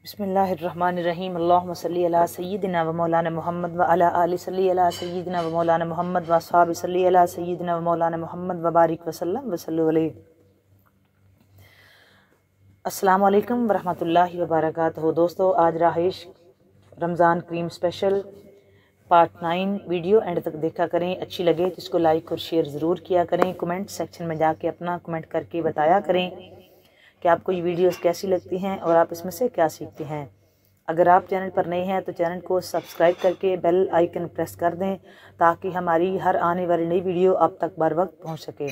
بسم اللہ الرحمن الرحیم اللہم صلی علی سیدنا و مولانا محمد و علی آل صلی علی سیدنا و مولانا محمد و اصحاب صلی علی سیدنا و مولانا محمد و بارک وسلم وصلو علیہ۔ السلام علیکم ورحمۃ اللہ وبرکاتہ۔ دوستو، آج رہائش رمضان کریم اسپیشل پارٹ 9 ویڈیو اینڈ تک دیکھا کریں۔ اچھی لگے تو اس کو لائک اور شیئر ضرور کیا کریں۔ کمنٹ سیکشن میں جا کے اپنا کمنٹ کر کے بتایا کریں کہ آپ کو یہ ویڈیوز کیسی لگتی ہیں اور آپ اس میں سے کیا سیکھتے ہیں۔ اگر آپ چینل پر نئے ہیں تو چینل کو سبسکرائب کر کے بیل آئیکن پریس کر دیں تاکہ ہماری ہر آنے والی نئی ویڈیو آپ تک بر وقت پہنچ سکے۔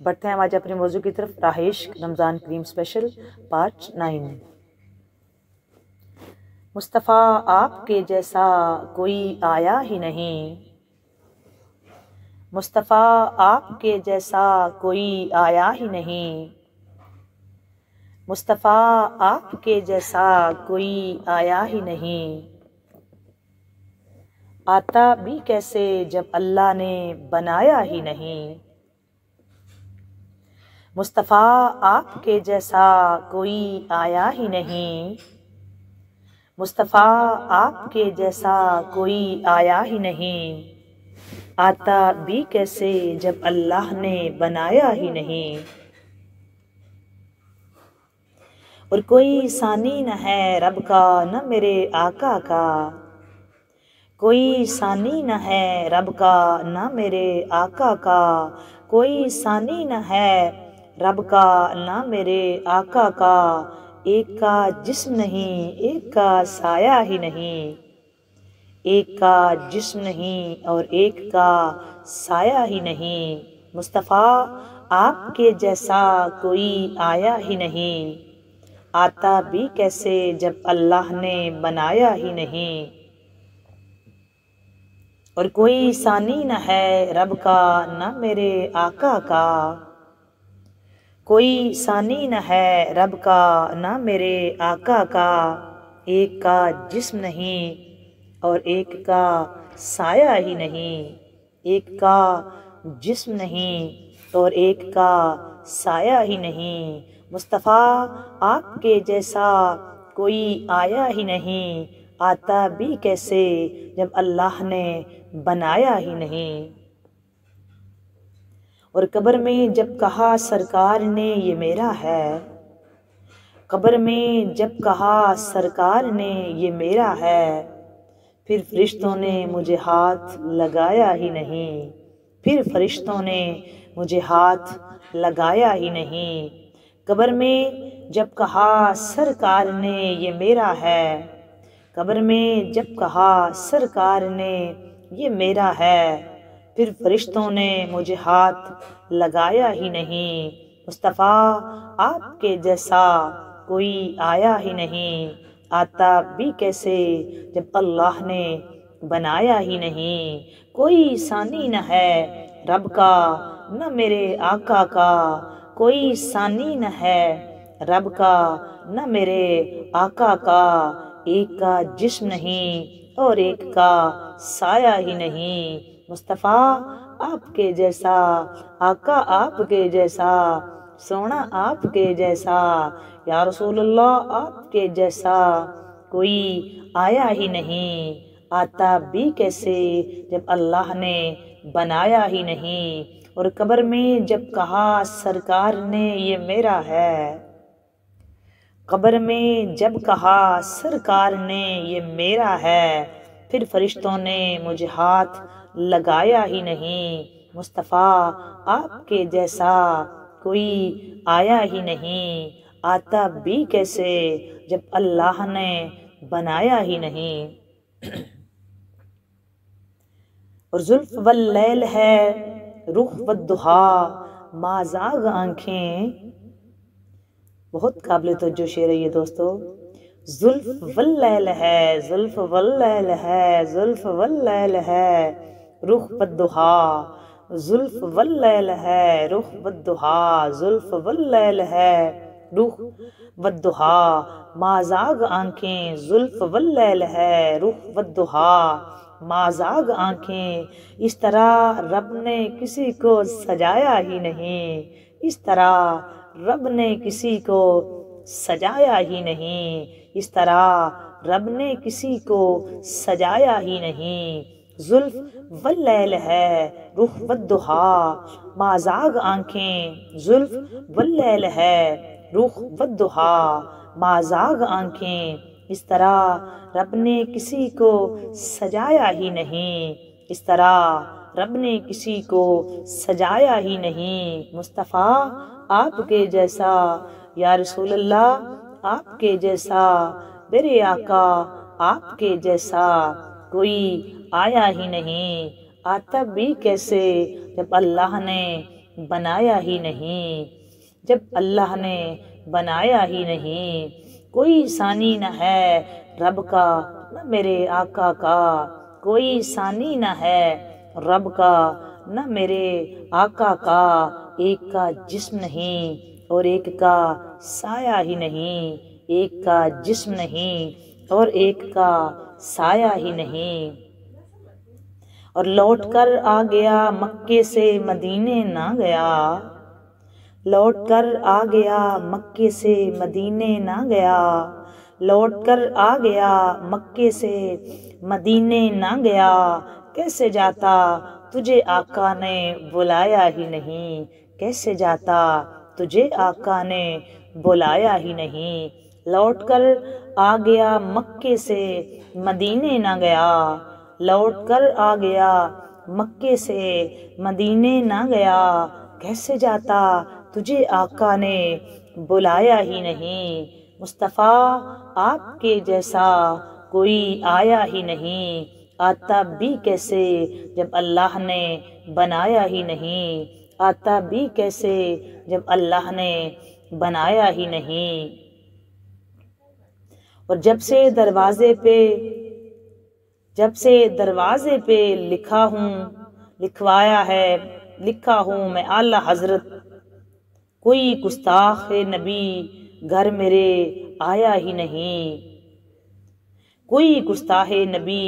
بڑھتے ہیں آج اپنے موضوع کی طرف، رہائش رمضان کریم اسپیشل پارٹ 9۔ مصطفیٰ آپ کے جیسا کوئی آیا ہی نہیں، مصطفیٰ آپ کے جیسا کوئی آیا ہی نہیں، مصطفیٰ آپ کے جیسا کوئی آیا ہی نہیں، آتا بھی کیسے جب اللہ نے بنایا ہی نہیں، مصطفیٰ آپ کے جیسا کوئی آیا ہی نہیں، مصطفیٰ آپ کے جیسا کوئی آیا ہی نہیں، آتا بھی کیسے جب اللہ نے بنایا ہی نہیں، اور کوئی ثانی نہ ہے رب کا نہ میرے آقا کا، کوئی ثانی نہ ہے رب کا نہ میرے آقا کا، کوئی ثانی نہ ہے رب کا نہ میرے آقا کا، ایک کا جسم نہیں ایک کا سایہ ہی نہیں، ایک کا جسم نہیں اور ایک کا سایہ ہی نہیں، مصطفیٰ آپ کے جیسا کوئی آیا ہی نہیں، آتا بھی کیسے جب اللہ نے بنایا ہی نہیں، اور کوئی ثانی نہ ہے رب کا نہ میرے آقا کا، کوئی ثانی نہ ہے رب کا نہ میرے آقا کا، ایک کا جسم نہیں اور ایک کا سایہ ہی نہیں، ایک کا جسم نہیں اور ایک کا سایہ ہی نہیں، مصطفیٰ آپ کے جیسا کوئی آیا ہی نہیں، آتا بھی کیسے جب اللہ نے بنایا ہی نہیں، اور قبر میں جب کہا سرکار نے یہ میرا ہے، قبر میں جب کہا سرکار نے یہ میرا ہے، پھر فرشتوں نے مجھے ہاتھ لگایا ہی نہیں، پھر فرشتوں نے مجھے ہاتھ لگایا ہی نہیں، قبر میں جب کہا سرکار نے یہ میرا ہے، قبر میں جب کہا سرکار نے یہ میرا ہے، پھر فرشتوں نے مجھے ہاتھ لگایا ہی نہیں، مصطفیٰ آپ کے جیسا کوئی آیا ہی نہیں، آتا بھی کیسے جب اللہ نے بنایا ہی نہیں، کوئی ثانی نہ ہے رب کا نہ میرے آقا کا، کوئی ثانی نہ ہے رب کا نہ میرے آقا کا، ایک کا جسم نہیں اور ایک کا سایہ ہی نہیں، مصطفیٰ آپ کے جیسا، آقا آپ کے جیسا، سونا آپ کے جیسا، یا رسول اللہ آپ کے جیسا کوئی آیا ہی نہیں، آتا بھی کیسے جب اللہ نے بنایا ہی نہیں، اور قبر میں جب کہا سرکار نے یہ میرا ہے، قبر میں جب کہا سرکار نے یہ میرا ہے، پھر فرشتوں نے مجھے ہاتھ لگایا ہی نہیں، مصطفیٰ آپ کے جیسا کوئی آیا ہی نہیں، آتا بھی کیسے جب اللہ نے بنایا ہی نہیں، اور زلف واللیل ہے رخ والضحیٰ ما زاغ آنکھیں، بہت قابل توجہ شعر ہے یہ دوستو، زلف واللیل ہے زلف واللیل ہے زلف واللیل ہے رخ والضحیٰ، زلف واللیل ہے رخ والضحیٰ، زلف واللیل ہے رخ والضحیٰ ما زاغ آنکھیں، زلف واللیل ہے رخ والضحیٰ ما زاغ آنکھیں، اس طرح رب نے کسی کو سجایا ہی نہیں، اس طرح رب نے کسی کو سجایا ہی نہیں، اس طرح رب نے کسی کو سجایا ہی نہیں۔ زلف واللیل ہے رخ والضحیٰ ما زاغ آنکھیں، زلف واللیل ہے رخ والضحیٰ ما زاغ آنکھیں، اس طرح رب نے کسی کو سجایا ہی نہیں، اس طرح رب نے کسی کو سجایا ہی نہیں۔ مصطفیٰ آپ کے جیسا، یا رسول اللہ آپ کے جیسا، میرے آقا آپ کے جیسا کوئی آیا ہی نہیں، آتا بھی کیسے جب اللہ نے بنایا ہی نہیں، جب اللہ نے بنایا ہی نہیں۔ کوئی ثانی نہ ہے رب کا نہ میرے آقا کا، کوئی ثانی نہ ہے رب کا نہ میرے آقا کا، ایک کا جسم نہیں اور ایک کا سایہ ہی نہیں، ایک کا جسم نہیں اور ایک کا سایہ ہی نہیں۔ اور لوٹ کر آ گیا مکے سے مدینے نہ گیا، لوٹ کر آ گیا مکے سے مدینے نہ گیا، لوٹ کر آ گیا مکے سے مدینے نہ گیا، کیسے جاتا تجھے آقا نے بلایا ہی نہیں، کیسے جاتا تجھے آقا نے بلایا ہی نہیں۔ لوٹ کر آ گیا مکے سے مدینے نہ گیا، لوٹ کر آ گیا مکے سے مدینے نہ گیا، کیسے جاتا تجھے آقا نے بلایا ہی نہیں۔ مصطفیٰ آپ کے جیسا کوئی آیا ہی نہیں، آتا بھی کیسے جب اللہ نے بنایا ہی نہیں، آتا بھی کیسے جب اللہ نے بنایا ہی نہیں۔ اور جب سے دروازے پہ لکھا ہوں، لکھوایا ہے لکھا ہوں میں اعلیٰ حضرت، کوئی گستاخ نبی گھر میرے آیا ہی نہیں، کوئی گستاخ نبی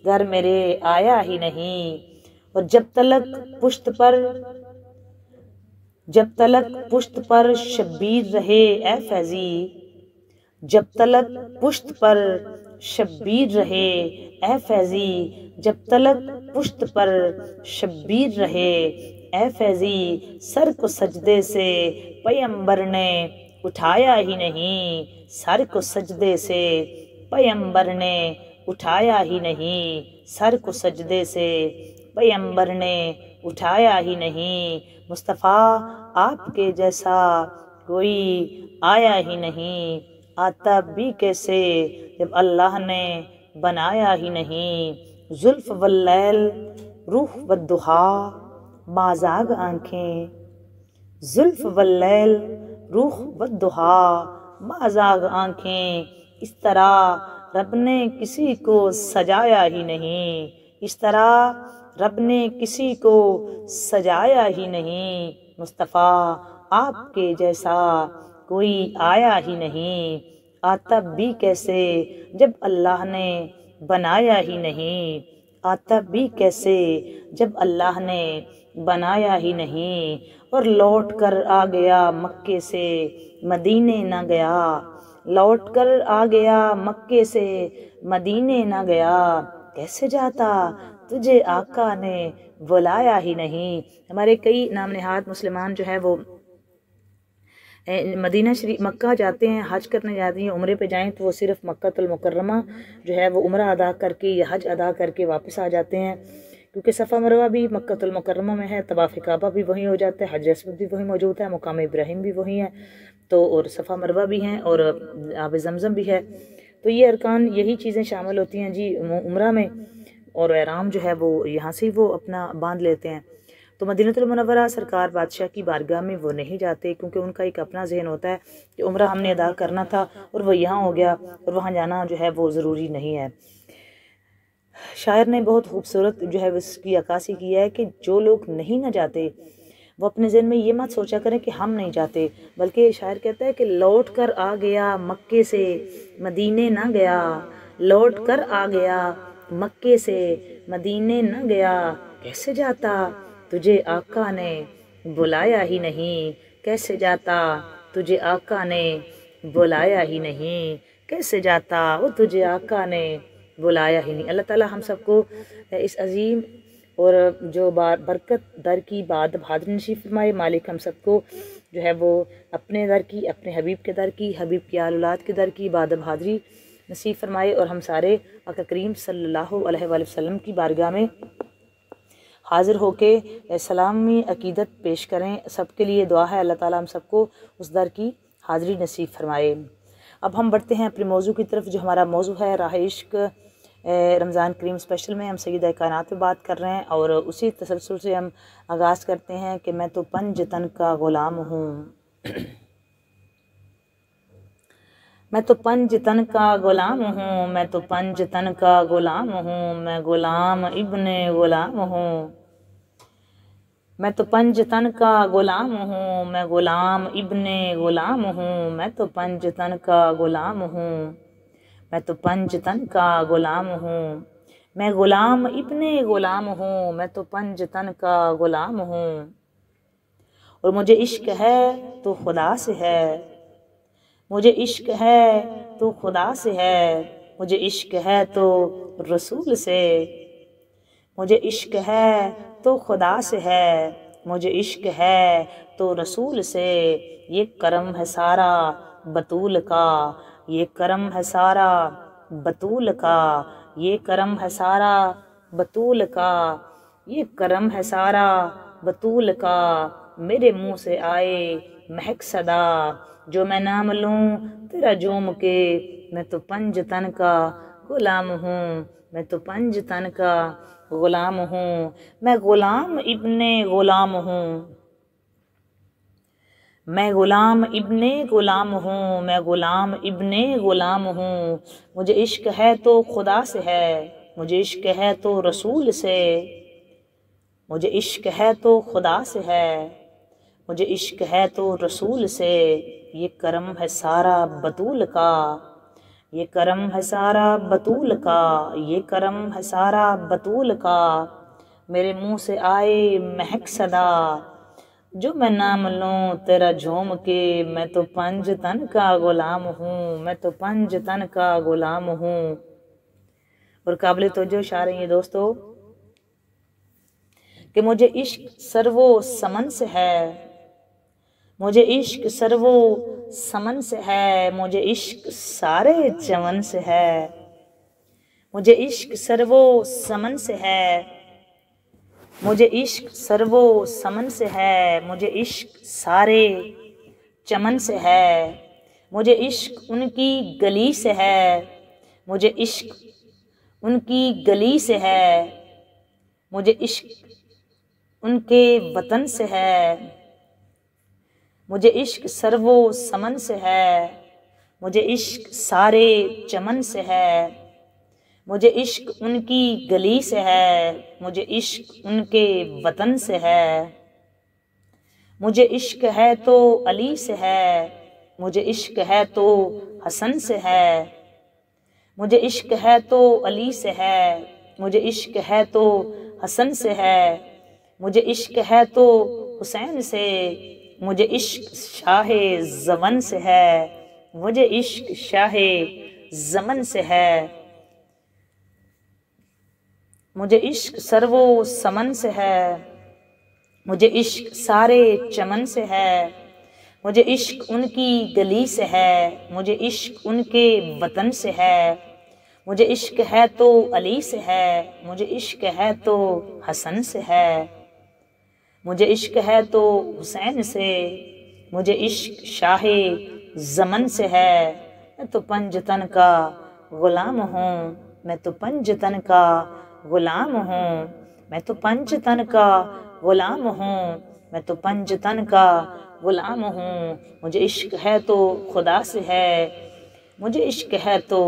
گھر میرے آیا ہی نہیں۔ اور جب تلک پشت پر شبیر رہے اے فیضی، جب تلک پشت پر شبیر رہے اے فیضی، جب تلک پشت پر شبیر رہے اے فیضی، سر کو سجدے سے پیغمبر نے اٹھایا ہی نہیں، سر کو سجدے سے پیغمبر نے اٹھایا ہی نہیں، سر کو سجدے سے پیغمبر نے اٹھایا ہی نہیں۔ مصطفیٰ آپ کے جیسا کوئی آیا ہی نہیں، آتا بھی کیسے جب اللہ نے بنایا ہی نہیں۔ زلف واللیل روح والضحیٰ ما زاغ آنکھیں، زلف واللیل روح والضحیٰ ما زاغ آنکھیں، اس طرح رب نے کسی کو سجایا ہی نہیں، اس طرح رب نے کسی کو سجایا ہی نہیں۔ مصطفیٰ آپ کے جیسا کوئی آیا ہی نہیں، آتا بھی کیسے جب اللہ نے بنایا ہی نہیں، آتا بھی کیسے جب اللہ نے بنایا ہی نہیں۔ اور لوٹ کر آ گیا مکے سے مدینے نہ گیا، لوٹ کر آ گیا مکے سے مدینے نہ گیا، کیسے جاتا تجھے آقا نے بلایا ہی نہیں۔ ہمارے کئی نام نہاد مسلمان جو ہے وہ مدینہ شریف مکہ جاتے ہیں، حج کرنے جاتے ہیں، عمرے پہ جائیں تو وہ صرف مکہ المکرمہ جو ہے وہ عمرہ ادا کر کے یا حج ادا کر کے واپس آ جاتے ہیں، کیونکہ صفا مروہ بھی مکہ المکرمہ میں ہے، طواف کعبہ بھی وہیں ہو جاتا ہے، حجر اسود بھی وہیں موجود ہے، مقام ابراہیم بھی وہیں ہے، تو اور صفا مروہ بھی ہیں اور آب زمزم بھی ہے، تو یہ ارکان یہی چیزیں شامل ہوتی ہیں جی عمرہ میں، اور احرام جو ہے وہ یہاں سے وہ اپنا باندھ لیتے ہیں۔ تو مدینہ المنورہ سرکار بادشاہ کی بارگاہ میں وہ نہیں جاتے، کیونکہ ان کا ایک اپنا ذہن ہوتا ہے کہ عمرہ ہم نے ادا کرنا تھا اور وہ یہاں ہو گیا اور وہاں جانا جو ہے وہ ضروری نہیں ہے۔ شاعر نے بہت خوبصورت جو ہے اس کی عکاسی کی ہے کہ جو لوگ نہیں نہ جاتے وہ اپنے ذہن میں یہ مت سوچا کریں کہ ہم نہیں جاتے، بلکہ شاعر کہتا ہے کہ لوٹ کر آ گیا مکے سے مدینے نہ گیا، لوٹ کر آ گیا مکے سے مدینے نہ گیا، کیسے جاتا تجھے آقا نے بلایا ہی نہیں، کیسے جاتا تجھے آقا نے بلایا ہی نہیں، کیسے جاتا وہ تجھے آقا نے بلایا ہی نہیں۔ اللہ تعالیٰ ہم سب کو اس عظیم اور جو برکت در کی بہادری نصیب فرمائے۔ مالک ہم سب کو جو ہے وہ اپنے در کی، اپنے حبیب کے در کی، حبیب کی آل اولاد کے در کی بہادری نصیب فرمائے، اور ہم سارے آقا کریم صلی اللہ علیہ وآلہ وسلم کی بارگاہ میں حاضر ہو کے سلامی عقیدت پیش کریں۔ سب کے لیے دعا ہے اللہ تعالیٰ ہم سب کو اس در کی حاضری نصیب فرمائے۔ اب ہم بڑھتے ہیں اپنے موضوع کی طرف، جو ہمارا موضوع ہے راہ عشق۔ رمضان کریم اسپیشل میں ہم سیدہ کائنات پہ بات کر رہے ہیں، اور اسی تسلسل سے ہم آغاز کرتے ہیں کہ میں تو پنج تن کا غلام ہوں، میں تو پنج تن کا غلام ہوں، میں تو پنج تن کا غلام ہوں، میں غلام ابن غلام ہوں، میں تو پنج تن کا غلام ہوں، میں غلام ابن غلام ہوں، میں تو پنج تن کا غلام ہوں، میں تو پنج تن کا غلام ہوں، میں غلام ابن غلام ہوں، میں تو پنج تن کا غلام ہوں، اور مجھے عشق ہے تو خدا سے ہے، مجھے عشق ہے تو خدا سے ہے، مجھے عشق ہے تو رسول سے، مجھے عشق ہے تو خدا سے ہے، مجھے عشق ہے تو رسول سے، یہ کرم ہے سارا بطول کا، یہ کرم ہے سارا بطول کا، یہ کرم ہے سارا بطول کا، یہ کرم ہے سارا بطول کا، میرے منہ سے آئے مہک صدا، جو میں نام لوں تیرا جوم کے، میں تو پنج تن کا غلام ہوں، میں تو پنج تن کا غلام ہوں، میں غلام ابن غلام ہوں، میں غلام ابن غلام ہوں، میں غلام ابن غلام ہوں، مجھے عشق ہے تو خدا سے ہے، مجھے عشق ہے تو رسول سے، مجھے عشق ہے تو خدا سے ہے، مجھے عشق ہے تو رسول سے، یہ کرم ہے سارا بطول کا، یہ کرم ہے سارا بطول کا، یہ کرم ہے سارا بطول کا، میرے منہ سے آئے مہک صدا، جو میں نام لوں تیرا جھوم کے، میں تو پنج تن کا غلام ہوں، میں تو پنج تن کا غلام ہوں۔ اور قابل توجہ شعر ہیں یہ دوستو کہ مجھے عشق سرو سمن سے ہے، مجھے عشق سرو سمن سے ہے، مجھے عشق سارے چمن سے ہے، مجھے عشق سرو سمن سے ہے، مجھے عشق سرو سمن سے ہے، مجھے عشق سارے چمن سے ہے، مجھے عشق ان کی گلی سے ہے، مجھے عشق ان کی گلی سے ہے، مجھے عشق ان کے وطن سے ہے، مجھے عشق سرو سمن سے ہے، مجھے عشق سارے چمن سے ہے، مجھے عشق ان کی گلی سے ہے، مجھے عشق ان کے وطن سے ہے، مجھے عشق ہے تو علی سے ہے، مجھے عشق ہے تو حسن سے ہے، مجھے عشق ہے تو علی سے ہے، مجھے عشق ہے تو حسن سے ہے، مجھے عشق ہے تو حسین سے، مجھے عشق شاہ زمن سے ہے، مجھے عشق شاہ زمن سے ہے، مجھے عشق سرو سمن سے ہے، مجھے عشق سارے چمن سے ہے، مجھے عشق ان کی گلی سے ہے، مجھے عشق ان کے وطن سے ہے، مجھے عشق ہے تو علی سے ہے، مجھے عشق ہے تو حسن سے ہے، مجھے عشق ہے تو حسین سے، مجھے عشق شاہ زمن سے ہے، میں تو پنج تن کا غلام ہوں، میں تو پنج تن کا غلام ہوں، میں تو پنج تن کا غلام ہوں، میں تو پنج تن کا غلام ہوں، مجھے عشق ہے تو خدا سے ہے، مجھے عشق ہے تو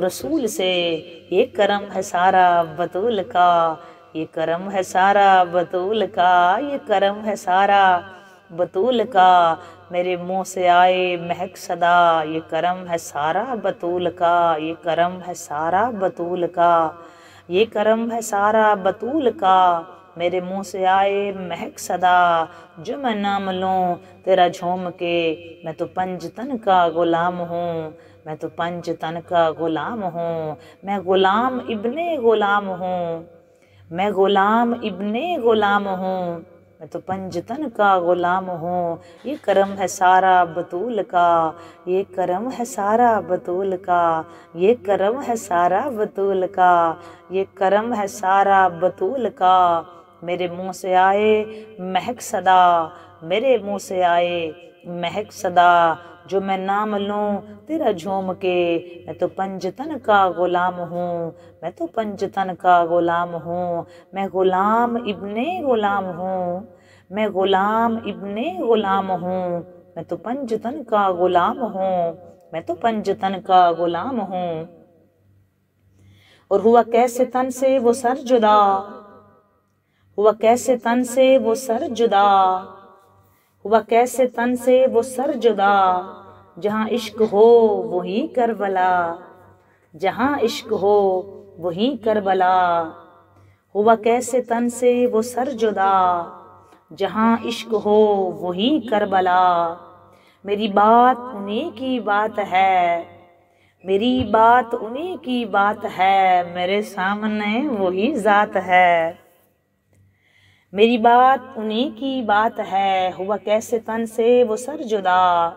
رسول سے، یہ کرم ہے سارا بطول کا، یہ کرم ہے سارا بطول کا، یہ کرم ہے سارا بطول کا، میرے منہ سے آئے مہک صدا، یہ کرم ہے سارا بطول کا، یہ کرم ہے سارا بطول کا، یہ کرم ہے سارا بطول کا، میرے منہ سے آئے مہک صدا، جو میں نام لوں تیرا جھوم کے، میں تو پنج تن کا غلام ہوں، میں تو پنج تن کا غلام ہوں، میں غلام ابن غلام ہوں، میں غلام ابن غلام ہوں، میں تو پنج تن کا غلام ہوں۔ یہ کرم ہے سارا بطول کا، یہ کرم ہے سارا بطول کا، یہ کرم ہے سارا بطول کا، یہ کرم ہے سارا بطول کا۔ میرے منہ سے آئے مہک صدا، میرے منہ سے آئے مہک صدا، جو میں نام لوں تیرا جھوم کے، میں تو پنج تن کا غلام ہوں، میں تو پنج تن کا غلام ہوں، میں غلام ابن غلام ہوں، میں غلام ابن غلام ہوں، میں تو پنج تن کا غلام ہوں، میں تو پنج تن کا غلام ہوں۔ اور ہوا کیسے تن سے وہ سر جدا، ہوا کیسے تن سے وہ سر جدا، ہوا کیسے تن سے وہ سر جدا، جہاں عشق ہو وہی کربلا، جہاں عشق ہو وہی کربلا، ہوا کیسے تن سے وہ سر جدا، جہاں عشق ہو وہی کربلا۔ میری بات انہی کی بات ہے، میری بات انہی کی بات ہے، میرے سامنے وہی ذات ہے، میری بات انہی کی بات ہے۔ ہوا کیسے تن سے وہ سر جدا،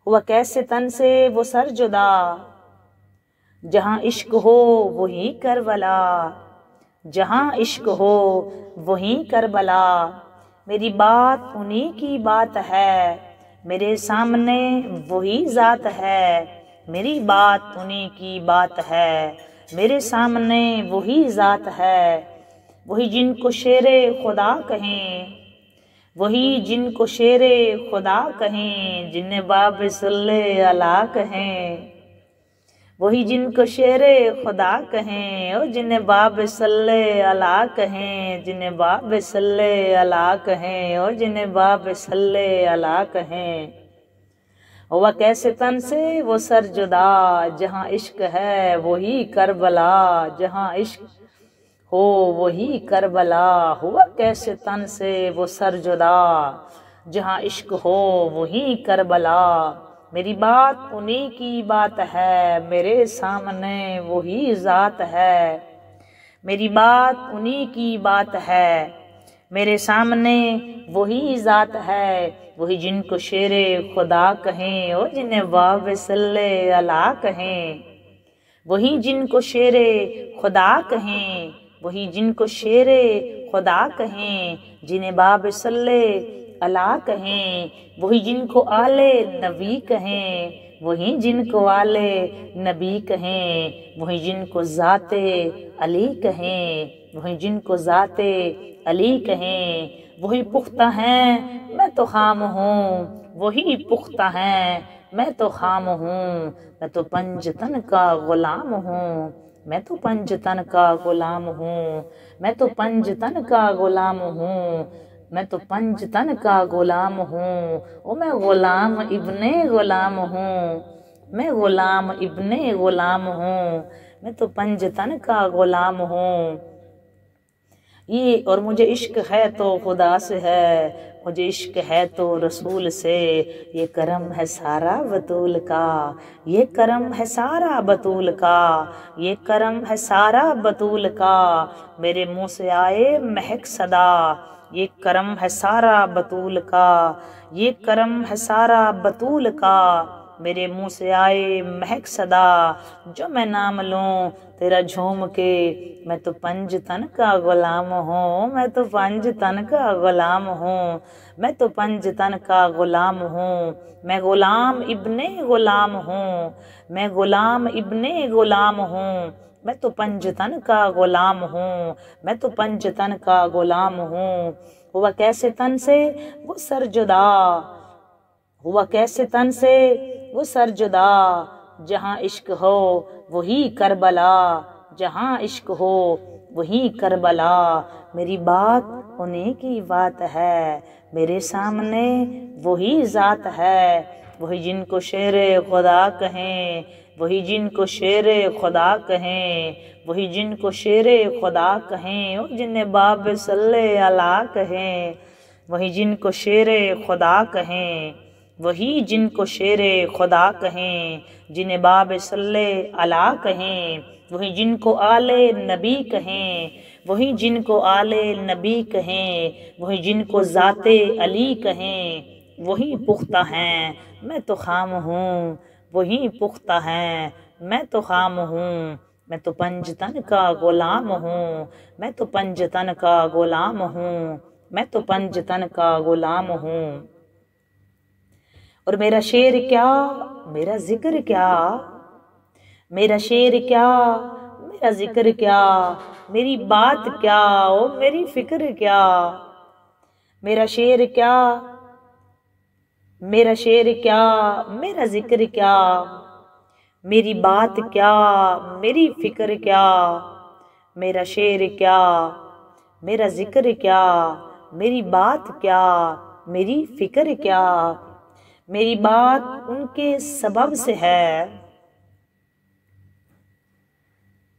ہوا کیسے تن سے وہ سر جدا، جہاں عشق ہو وہی کربلا، جہاں عشق ہو وہی کربلا۔ میری بات انہی کی بات ہے، میرے سامنے وہی ذات ہے، میری بات انہی کی بات ہے، میرے سامنے وہی ذات ہے۔ وہی جن کو شیر خدا کہیں، وہی جن کو شیر خدا کہیں، جنہیں باب صلی اللہ کہیں، وہی جن کو شیر خدا کہیں، اور جنہیں باب صلی اللہ کہیں، جنہیں باب صلی اللہ کہیں، اور جنہیں باب صلی اللہ کہیں۔ ہوا کیسے تن سے وہ سر جدا، جہاں عشق ہے وہی کربلا، جہاں عشق ہو وہی کربلا۔ ہوا کیسے تن سے وہ سر جدا، جہاں عشق ہو وہی کربلا۔ میری بات انہی کی بات ہے، میرے سامنے وہی ذات ہے، میری بات انہی کی بات ہے، میرے سامنے وہی ذات ہے۔ وہی جن کو شیر خدا کہیں، اور جنہیں باب صلی اللہ کہیں، وہی جن کو شیر خدا کہیں، وہی جن کو شیر خدا کہیں، جنہیں باب صلی اللہ کہیں، وہی جن کو آل نبی کہیں، وہی جن کو آل نبی کہیں، وہی جن کو ذات علی کہیں، وہی جن کو ذات علی کہیں۔ وہی پختہ ہیں میں تو خام ہوں، وہی پختہ ہیں میں تو خام ہوں، میں تو پنج تن کا غلام ہوں، میں تو پنج تن کا غلام ہوں، میں تو پنج تن کا غلام ہوں، میں تو پنج تن کا غلام ہوں۔ او میں غلام ابن غلام ہوں، میں غلام ابن غلام ہوں، میں تو پنج تن کا غلام ہوں۔ یہ اور مجھے عشق ہے تو خدا سے ہے، مجھے عشق ہے تو رسول سے، یہ کرم ہے سارا بطول کا، یہ کرم ہے سارا بطول کا، یہ کرم ہے سارا بطول کا۔ میرے منہ سے آئے مہک صدا، یہ کرم ہے سارا بطول کا، یہ کرم ہے سارا بطول کا۔ میرے منہ سے آئے مہک صدا، جو میں نام لوں تیرا جھوم کے، میں تو پنج تن کا غلام ہوں، میں تو پنج تن کا غلام ہوں، میں تو پنج تن کا غلام ہوں، میں غلام ابن غلام ہوں، میں غلام ابن غلام ہوں، میں تو پنج تن کا غلام ہوں، میں تو پنج تن کا غلام ہوں۔ ہوا کیسے تن سے وہ سر جدا، ہوا کیسے تن سے وہ سر جدا، جہاں عشق ہو وہی کربلا، جہاں عشق ہو وہی کربلا۔ میری بات انہی کی بات ہے، میرے سامنے وہی ذات ہے، وہی جن کو شیر خدا کہیں، وہی جن کو شیر خدا کہیں، وہی جن کو شیر خدا کہیں، او جنہیں باب صلی اللہ کہیں، وہی جن کو شیر خدا کہیں، وہی جن کو شیر خدا کہیں، جنہیں باب صلی اللہ کہیں، وہی جن کو آل نبی کہیں، وہی جن کو آل نبی کہیں، وہی جن کو ذات علی کہیں، وہی پختہ ہیں میں تو خام ہوں، وہی پختہ ہیں میں تو خام ہوں، میں تو پنج تن کا غلام ہوں، میں تو پنج تن کا غلام ہوں، میں تو پنج تن کا غلام ہوں۔ اور میرا شعر کیا، میرا ذکر کیا، میرا شعر کیا، میرا ذکر کیا، میری بات کیا، او میری فکر کیا، میرا شعر کیا، میرا شعر کیا، میرا ذکر کیا، میری بات کیا، میری فکر کیا، میرا شعر کیا، میرا ذکر کیا، میری بات کیا، میری فکر کیا، میری بات ان کے سبب سے ہے،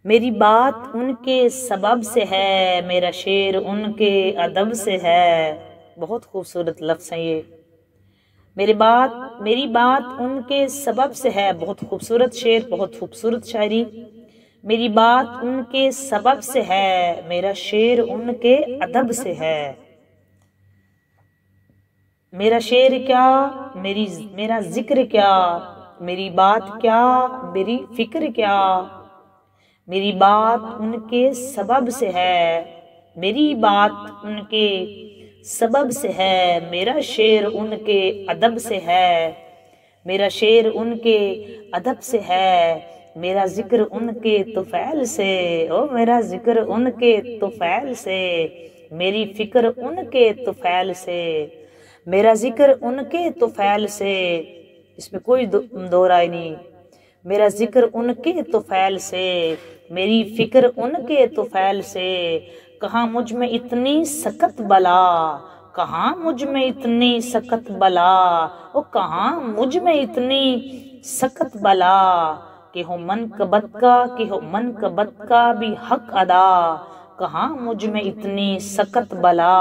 میری بات ان کے سبب سے ہے، میرا شعر ان کے ادب سے ہے۔ بہت خوبصورت لفظ ہیں یہ، میری بات ان کے سبب سے ہے۔ بہت خوبصورت شعر، بہت خوبصورت شاعری۔ میری بات ان کے سبب سے ہے، میرا شعر ان کے ادب سے ہے۔ میرا شعر کیا، میرا ذکر کیا، میری بات کیا، میری فکر کیا، میری بات ان کے سبب سے ہے، میری بات ان کے سبب سے ہے، میرا شعر ان کے ادب سے ہے، میرا شعر ان کے ادب سے ہے، میرا ذکر ان کے طفیل سے، او میرا ذکر ان کے طفیل سے، میری فکر ان کے طفیل سے، میرا ذکر ان کے طفیل سے۔ اس میں کوئی دو رائے نہیں۔ میرا ذکر ان کے طفیل سے، میری فکر ان کے طفیل سے۔ کہاں مجھ میں اتنی سخت بلا، کہاں مجھ میں اتنی سخت بلا، او کہاں مجھ میں اتنی سخت بلا، کہ ہو منقبت کا، کہ ہو منقبت کا بھی حق ادا، کہاں مجھ میں اتنی سخت بلا،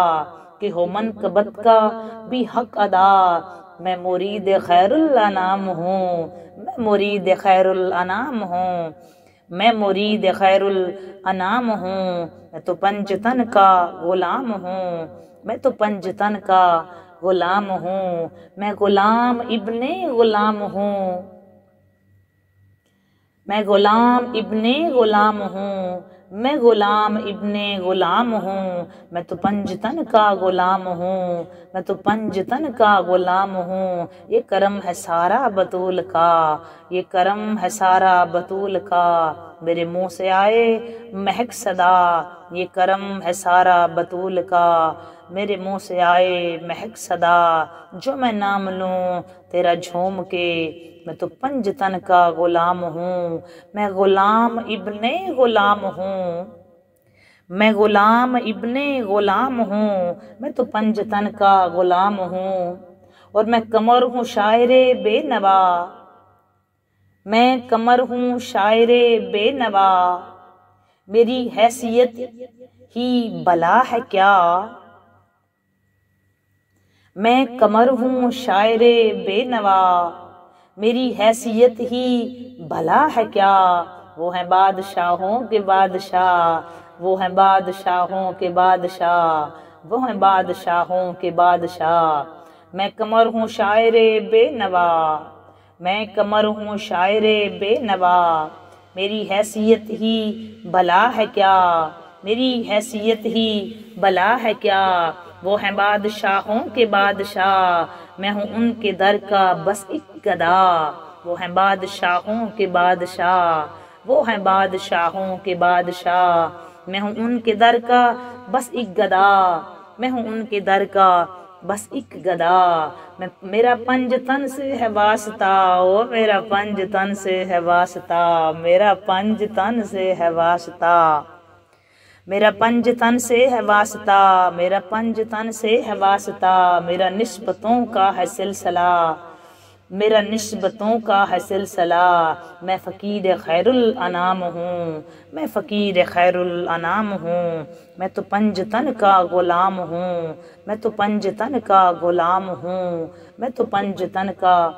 کہ ہو منقبت کا بھی حق ادا۔ میں مرید خیر الانام ہوں، میں مرید خیر الانام ہوں، میں مرید خیر الانام ہوں، میں تو پنج تن کا غلام ہوں، میں تو پنج تن کا غلام ہوں، میں غلام ابن غلام ہوں، میں غلام ابن غلام ہوں، میں غلام ابن غلام ہوں، میں تو پنج تن کا غلام ہوں، میں تو پنج تن کا غلام ہوں۔ یہ کرم ہے سارا بطول کا، یہ کرم ہے سارا بطول کا، میرے منہ سے آئے مہک صدا، یہ کرم ہے سارا بطول کا، میرے منہ سے آئے مہک صدا، جو میں نام لوں تیرا جھوم کے، میں تو پنج تن کا غلام ہوں، میں غلام ابن غلام ہوں، میں غلام ابن غلام ہوں، میں تو پنج تن کا غلام ہوں۔ اور میں قمر ہوں شاعر بے نوا، میں قمر ہوں شاعر بے نوا، میری حیثیت ہی بلا ہے کیا، میں قمر ہوں شاعر بے نوا، میری حیثیت ہی بھلا ہے کیا۔ وہ ہیں بادشاہوں کے بادشاہ، وہ ہیں بادشاہوں کے بادشاہ، وہ ہیں بادشاہوں کے بادشاہ۔ میں قمر ہوں شاعر بے نوا، میں قمر ہوں شاعر بے نوا، میری حیثیت ہی بھلا ہے کیا، میری حیثیت ہی بھلا ہے کیا۔ وہ ہیں بادشاہوں کے بادشاہ، میں ہوں ان کے در کا بس ایک گدا، وہ ہیں بادشاہوں کے بادشاہ، وہ ہیں بادشاہوں کے بادشاہ، میں ہوں ان کے در کا بس ایک گدا، میں ہوں ان کے در کا بس ایک گدا۔ میرا پنج تن سے ہے واسطہ، او میرا پنج تن سے ہے واسطہ، میرا پنج تن سے ہے واسطہ، میرا پنج تن سے ہے واسطہ، میرا پنج تن سے ہے واسطہ، میرا نسبتوں کا ہے سلسلہ، میرا نسبتوں کا ہے سلسلہ، میں فقیر خیر الانام ہوں، میں فقیر خیر الانام ہوں، میں تو پنج تن کا غلام ہوں، میں تو پنج تن کا غلام ہوں، میں تو پنج تن کا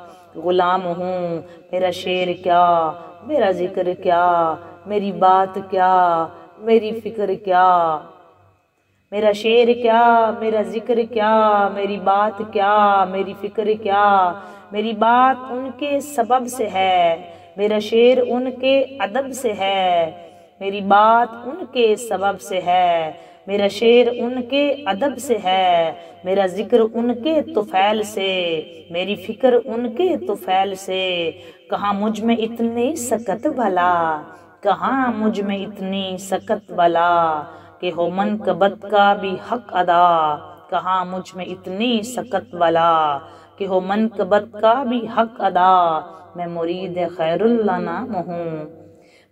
غلام ہوں۔ میرا شعر کیا، میرا ذکر کیا، میری بات کیا، میری فکر کیا، میرا شعر کیا، میرا ذکر کیا، میری بات کیا، میری فکر کیا۔ میری بات ان کے سبب سے ہے، میرا شعر ان کے ادب سے ہے، میری بات ان کے سبب سے ہے، میرا شعر ان کے ادب سے ہے، میرا ذکر ان کے طفیل سے، میری فکر ان کے طفیل سے۔ کہاں مجھ میں اتنی سکت بھلا، کہاں مجھ میں اتنی سکت بلا، کہ ہو منقبت کا بھی حق ادا، کہاں مجھ میں اتنی سکت بلا، کہ ہو منقبت کا بھی حق ادا۔ میں مرید خیر الانام ہوں،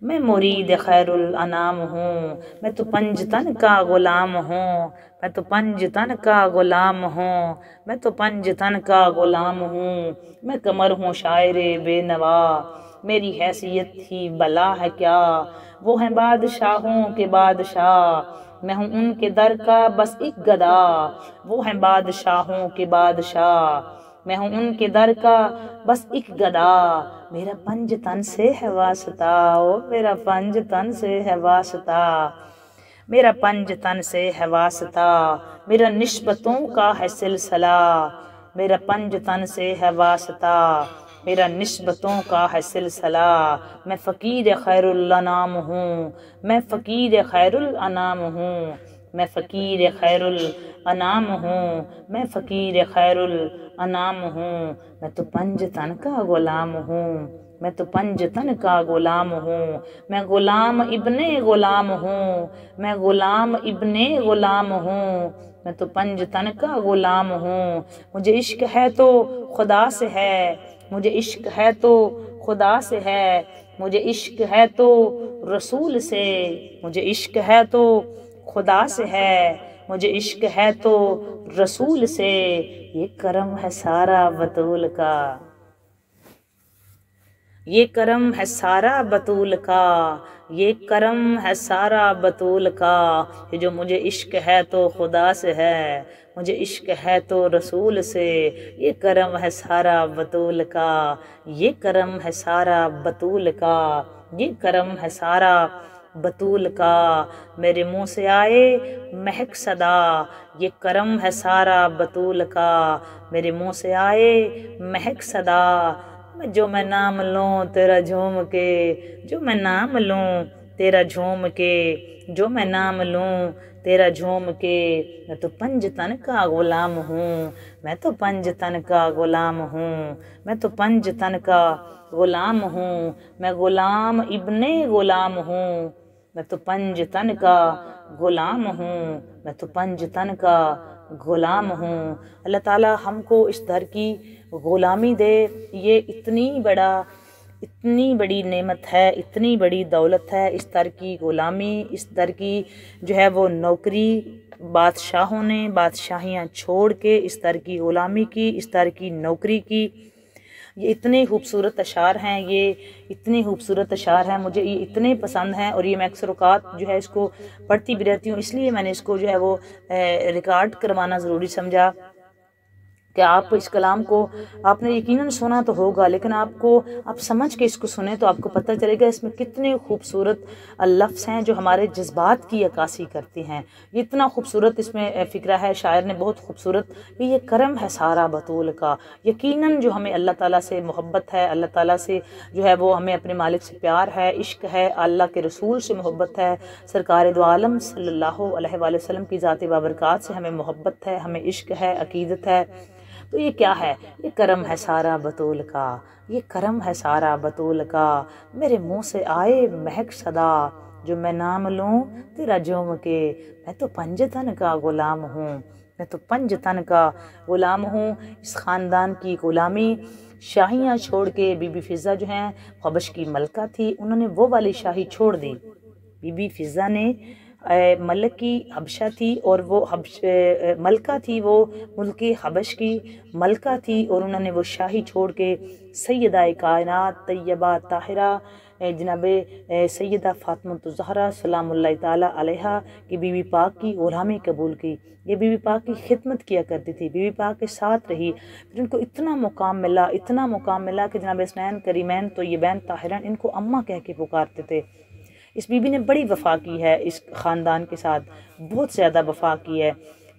میں مرید خیر الانام ہوں، میں تو پنج تن کا غلام ہوں، میں تو پنج تن کا غلام ہوں، میں تو پنج تن کا غلام ہوں۔ میں قمر ہوں شاعر بے نوا، میری حیثیت ہی بلا ہے کیا، وہ ہیں بادشاہوں کے بادشاہ، میں ہوں ان کے در کا بس ایک گدا، وہ ہیں بادشاہوں کے بادشاہ، میں ہوں ان کے در کا بس ایک گدا۔ میرا پنج تن سے ہے واسطہ، او میرا پنج تن سے ہے واسطہ، میرا پنج تن سے ہے واسطہ، میرا نسبتوں کا ہے سلسلہ، میرا پنج تن سے ہے واسطہ، میرا نسبتوں کا ہے سلسلہ۔ میں فقیر خیر الانام ہوں، میں فقیر خیر الانام ہوں، میں فقیر خیر الانام ہوں، میں فقیر خیر الانام ہوں۔ میں تو پنج تن کا غلام ہوں، میں تو پنج تن کا غلام ہوں، میں غلام ابن غلام ہوں، میں غلام ابن غلام ہوں، میں تو پنج تن کا غلام ہوں۔ مجھے عشق ہے تو خدا سے ہے، مجھے عشق ہے تو خدا سے ہے، مجھے عشق ہے تو رسول سے، مجھے عشق ہے تو خدا سے ہے، مجھے عشق ہے تو رسول سے۔ یہ کرم ہے سارا بطول کا، یہ کرم ہے سارا بطول کا، یہ کرم ہے سارا بطول کا، یہ جو مجھے عشق ہے تو خدا سے ہے، مجھے عشق ہے تو رسول سے۔ یہ کرم ہے سارا بطول کا، یہ کرم ہے سارا بطول کا، یہ کرم ہے سارا بطول کا۔ میرے منہ سے آئے مہک صدا، یہ کرم ہے سارا بطول کا، میرے منہ سے آئے مہک صدا۔ جو میں نام لوں تیرا جھوم کے، جو میں نام لوں تیرا جھوم کے، جو میں نام لوں تیرا جھوم کے۔ میں تو پنج تن کا غلام ہوں، میں تو پنج تن کا غلام ہوں، میں تو پنج تن کا غلام ہوں، میں غلام ابن غلام ہوں، میں تو پنج تن کا غلام ہوں، میں تو پنج تن کا غلام ہوں۔ اللہ تعالیٰ ہم کو اس در کی غلامی دے، یہ اتنی بڑی نعمت ہے، اتنی بڑی دولت ہے اس در کی غلامی، اس در کی جو ہے وہ نوکری۔ بادشاہوں نے بادشاہیاں چھوڑ کے اس در کی غلامی کی، اس در کی نوکری کی۔ یہ اتنے خوبصورت اشعار ہیں، یہ اتنے خوبصورت اشعار ہیں، مجھے یہ اتنے پسند ہیں، اور یہ میں اکثر اوقات جو ہے اس کو پڑھتی بھی رہتی ہوں، اس لیے میں نے اس کو جو ہے وہ ریکارڈ کروانا ضروری سمجھا کہ آپ اس کلام کو آپ نے یقیناً سنا تو ہوگا، لیکن آپ سمجھ کے اس کو سنیں تو آپ کو پتہ چلے گا اس میں کتنے خوبصورت لفظ ہیں جو ہمارے جذبات کی عکاسی کرتے ہیں۔ یہ اتنا خوبصورت اس میں فکرہ ہے، شاعر نے بہت خوبصورت کہ یہ کرم ہے سارا بطول کا۔ یقیناً جو ہمیں اللہ تعالیٰ سے محبت ہے، اللہ تعالیٰ سے جو ہے وہ ہمیں اپنے مالک سے پیار ہے، عشق ہے، اللہ کے رسول سے محبت ہے، سرکار دو عالم صلی اللہ علیہ وآلہ وسلم کی ذات بابرکات سے ہمیں محبت ہے، ہمیں عشق ہے، عقیدت ہے، تو یہ کیا ہے؟ یہ کرم ہے سارا بطول کا، یہ کرم ہے سارا بطول کا۔ میرے منہ سے آئے مہک صدا، جو میں نام لوں تیرا جھوم کے۔ میں تو پنج تن کا غلام ہوں، میں تو پنج تن کا غلام ہوں۔ اس خاندان کی غلامی شاہیاں چھوڑ کے بی بی فضہ جو ہیں حبش کی ملکہ تھی، انہوں نے وہ والی شاہی چھوڑ دی۔ بی بی فضہ نے ملکی حبشہ تھی، اور وہ ملکہ تھی، وہ ملک حبش کی ملکہ تھی، اور انہوں نے وہ شاہی چھوڑ کے سیدہ کائنات طیبہ طاہرہ جناب سیدہ فاطمہ الزہرا سلام اللہ تعالیٰ علیہا کی بیوی پاک کی غلامی قبول کی۔ یہ بیوی پاک کی خدمت کیا کرتی تھی، بیوی پاک کے ساتھ رہی، پھر ان کو اتنا مقام ملا کہ جناب حسنین کریمین طیبین طاہرین ان کو اماں کہہ کے پکارتے تھے۔ اس بی بی نے بڑی وفا کی ہے اس خاندان کے ساتھ، بہت زیادہ وفا کی ہے۔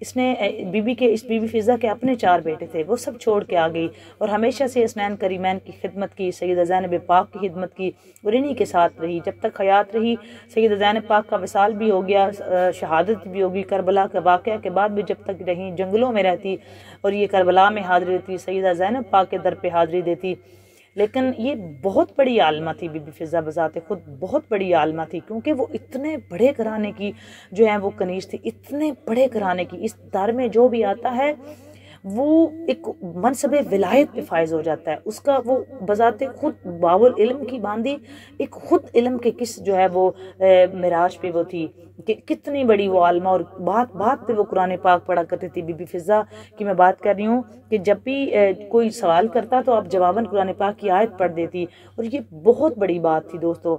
اس بی بی فضہ کے اپنے 4 بیٹے تھے، وہ سب چھوڑ کے آ گئی، اور ہمیشہ سے حسنین کریمین کی خدمت کی، سیدہ زینب پاک کی خدمت کی، اور انہی کے ساتھ رہی جب تک حیات رہی۔ سیدہ زینب پاک کا وصال بھی ہو گیا، شہادت بھی ہوگی، کربلا کے واقعہ کے بعد بھی جب تک رہی جنگلوں میں رہتی، اور یہ کربلا میں حاضری دیتی، سیدہ زینب پاک کے در پہ حاضری دیتی۔ لیکن یہ بہت بڑی عالمہ تھی بی بی فضہ، بذات خود بہت بڑی عالمہ تھی، کیونکہ وہ اتنے بڑے گھرانے کی جو ہے وہ کنیز تھی، اتنے بڑے گھرانے کی۔ اس دار میں جو بھی آتا ہے وہ ایک منصب ولایت پہ فائز ہو جاتا ہے، اس کا وہ بذات خود باب العلم کی باندھی، ایک خود علم کے کس جو ہے وہ معراج پہ وہ تھی کہ کتنی بڑی وہ عالمہ، اور بات پہ وہ قرآن پاک پڑھا کرتی تھی۔ بی بی فضہ کی میں بات کر رہی ہوں کہ جب بھی کوئی سوال کرتا تو آپ جواباً قرآن پاک کی آیت پڑھ دیتی، اور یہ بہت بڑی بات تھی دوستو۔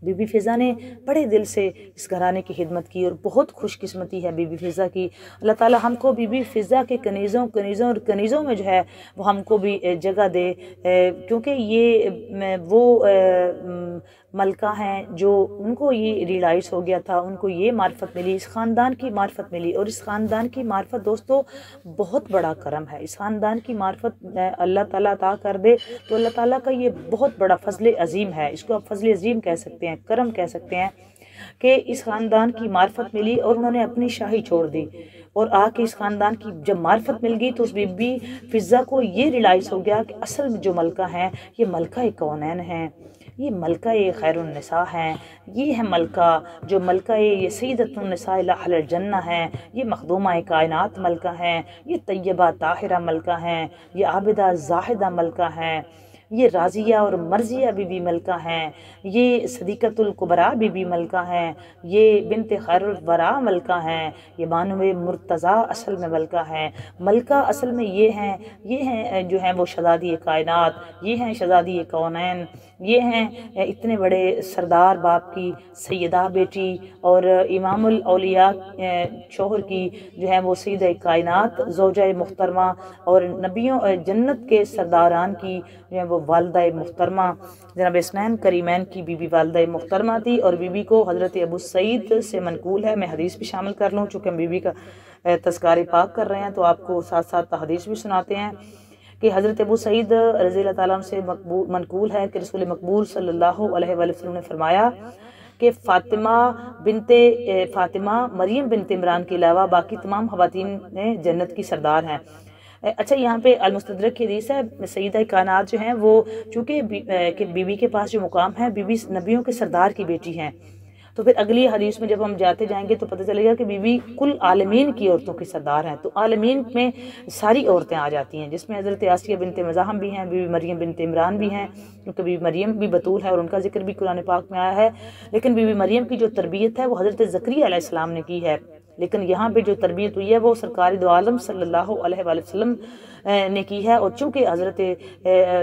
بی بی فضہ نے بڑے دل سے اس گھرانے کی خدمت کی، اور بہت خوش قسمتی ہے بی بی فضہ کی۔ اللہ تعالیٰ ہم کو بی بی فضہ کے کنیزوں میں جو ہے وہ ہم کو بھی جگہ دے، کیونکہ یہ وہ ملکہ ہیں جو ان کو یہ ریلائز ہو گیا تھا، ان کو یہ معرفت ملی، اس خاندان کی معرفت ملی، اور اس خاندان کی معرفت دوستو بہت بڑا کرم ہے۔ اس خاندان کی معرفت اللہ تعالیٰ عطا کر دے تو اللہ تعالیٰ کا یہ بہت بڑا فضل عظیم ہے، اس کو آپ فضل عظیم کہہ سکتے ہیں، کرم کہہ سکتے ہیں کہ اس خاندان کی معرفت ملی اور انہوں نے اپنی شاہی چھوڑ دی، اور آ کے اس خاندان کی جب معرفت مل گئی تو اس بی بی فضہ کو یہ ریلائز ہو گیا کہ اصل میں جو ملکہ ہیں یہ ملکہ کونین ہیں، یہ ملکہ خیر النساء ہیں، یہ ہے ملکہ جو ملکہ یہ سیدۃ النساء اہل الجنہ ہیں، یہ مخدومہ کائنات ملکہ ہیں، یہ طیبہ طاہرہ ملکہ ہیں، یہ عابدہ زاہدہ ملکہ ہیں، یہ راضیہ اور مرضیہ بی بی ملکہ ہیں، یہ صدیقۃ الکبریٰ بی بی ملکہ ہیں، یہ بنت خیر الورا ملکہ ہیں، یہ بانو مرتضیٰ اصل میں ملکہ ہیں۔ ملکہ اصل میں یہ ہیں جو ہیں وہ شہزادی کائنات، یہ ہیں شہزادی کونین، یہ ہیں اتنے بڑے سردار باپ کی سیدہ بیٹی، اور امام الاولیاء شوہر کی جو ہے وہ سیدہ کائنات زوجہ محترمہ، اور نبیوں جنت کے سرداران کی جو ہے وہ والدہ محترمہ جناب حسنین کریمین کی بی بی والدہ محترمہ تھی۔ اور بی بی کو حضرت ابو سعید سے منقول ہے، میں حدیث بھی شامل کر لوں چونکہ ہم بی بی کا تذکار پاک کر رہے ہیں تو آپ کو ساتھ ساتھ حدیث بھی سناتے ہیں کہ حضرت ابو سعید رضی اللہ تعالیٰ عنہ سے منقول ہے کہ رسول مقبول صلی اللہ علیہ وآلہ وسلم نے فرمایا کہ فاطمہ مریم بنت عمران کے علاوہ باقی تمام خواتین جنت کی سردار ہیں۔ اچھا، یہاں پہ المستدرک کی حدیث ہے، سیدہ کائنات جو ہیں وہ چونکہ بی بی کے پاس جو مقام ہے، بی بی نبیوں کے سردار کی بیٹی ہیں، تو پھر اگلی حدیث میں جب ہم جاتے جائیں گے تو پتہ چلے گا کہ بی بی کل عالمین کی عورتوں کی سردار ہیں، تو عالمین میں ساری عورتیں آ جاتی ہیں، جس میں حضرت آسیہ بنت مزاحم بھی ہیں، بی بی مریم بنت عمران بھی ہیں، کیونکہ بی بی مریم بھی بطول ہے اور ان کا ذکر بھی قرآن پاک میں آیا ہے، لیکن بی بی مریم کی جو تربیت ہے وہ حضرت زکریا علیہ السلام نے کی ہے، لیکن یہاں پہ جو تربیت ہوئی ہے وہ سرکار دو عالم صلی اللہ علیہ وآلہ وسلم نے کی ہے، اور چونکہ حضرت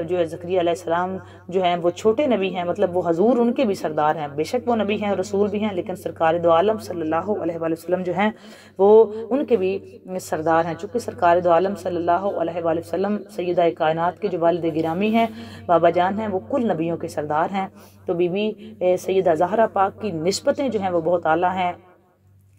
جو زکریا علیہ السلام جو ہیں وہ چھوٹے نبی ہیں، مطلب وہ حضور ان کے بھی سردار ہیں، بے شک وہ نبی ہیں رسول بھی ہیں، لیکن سرکار دو عالم صلی اللہ علیہ وآلہ وسلم جو ہیں وہ ان کے بھی سردار ہیں، چونکہ سرکار دو عالم صلی اللہ علیہ وآلہ وسلم سیدہ کائنات کے جو والد گرامی ہیں، بابا جان ہیں، وہ کل نبیوں کے سردار ہیں، تو بی بی سیدہ زہرا پاک کی نسبتیں جو ہیں وہ بہت اعلیٰ ہیں۔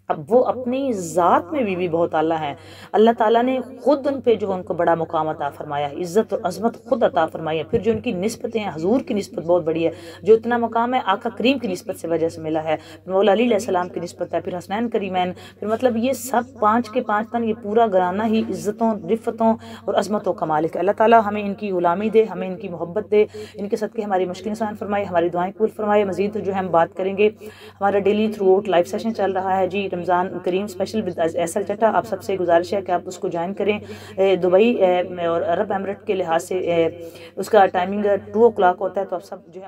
اب وہ اپنی ذات میں بھی بہت اعلیٰ ہیں، اللہ تعالیٰ نے خود ان پہ جو ان کو بڑا مقام عطا فرمایا ہے، عزت اور عظمت خود عطا فرمائی ہے، پھر جو ان کی نسبتیں ہیں، حضور کی نسبت بہت بڑی ہے، جو اتنا مقام ہے آقا کریم کی نسبت سے وجہ سے ملا ہے، مولا علی علیہ السلام کی نسبت ہے، پھر حسنین کریمین، پھر مطلب یہ سب 5 کے 5 تن، یہ پورا گھرانہ ہی عزتوں، رفتوں اور عظمتوں کا مالک ہے۔ اللہ تعالیٰ ہمیں ان کی غلامی دے، ہمیں ان کی محبت دے، ان کے صدقے ہماری مشکلیں آسان فرمائے، ہماری دعائیں قبول فرمائے۔ مزید جو ہے ہم بات کریں گے، ہمارا daily through out live session چل رہا ہے جی، رمضان کریم اسپیشل ود ایسل چٹا، آپ سب سے گزارش ہے کہ آپ اس کو جوائن کریں۔ دبئی اور عرب امارات کے لحاظ سے اس کا ٹائمنگ 2 o'clock ہوتا ہے، تو آپ سب جو ہے